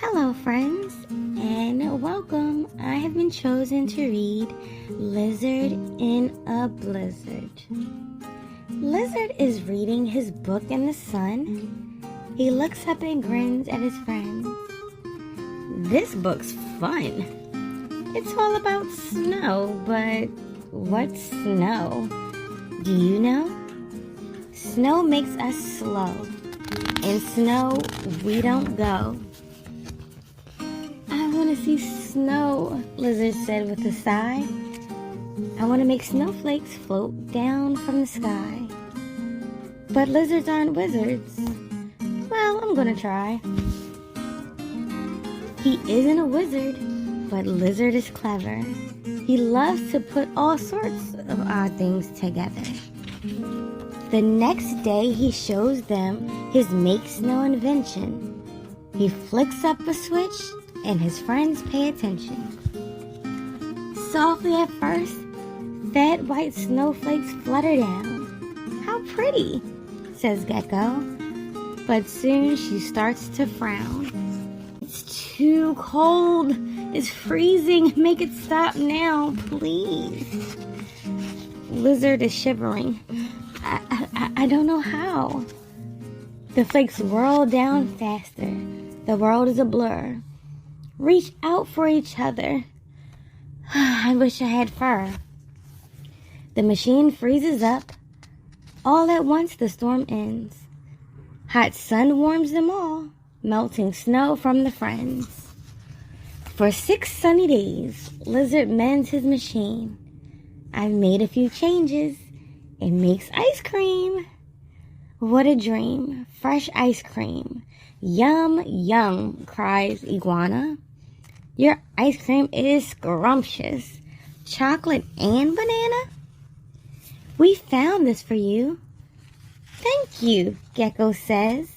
Hello friends, and welcome. I have been chosen to read Lizard in a Blizzard. Lizard is reading his book in the sun. He looks up and grins at his friends. This book's fun. It's all about snow, but what's snow? Do you know? Snow makes us slow. In snow, we don't go. I want to see snow, Lizard said with a sigh. I want to make snowflakes float down from the sky. But lizards aren't wizards. Well, I'm going to try. He isn't a wizard, but Lizard is clever. He loves to put all sorts of odd things together. The next day, he shows them his make snow invention. He flicks up a switch, and his friends pay attention. Softly at first, fat white snowflakes flutter down. How pretty, says Gecko. But soon she starts to frown. It's too cold. It's freezing. Make it stop now, please. Lizard is shivering. I don't know how. The flakes whirl down faster. The world is a blur. Reach out for each other. I wish I had fur. The machine freezes up. All at once the storm ends. Hot sun warms them all, melting snow from the friends. For 6 sunny days, Lizard mends his machine. I've made a few changes. It makes ice cream. What a dream. Fresh ice cream. Yum, yum, cries Iguana. Your ice cream is scrumptious. Chocolate and banana? We found this for you. Thank you, Gecko says.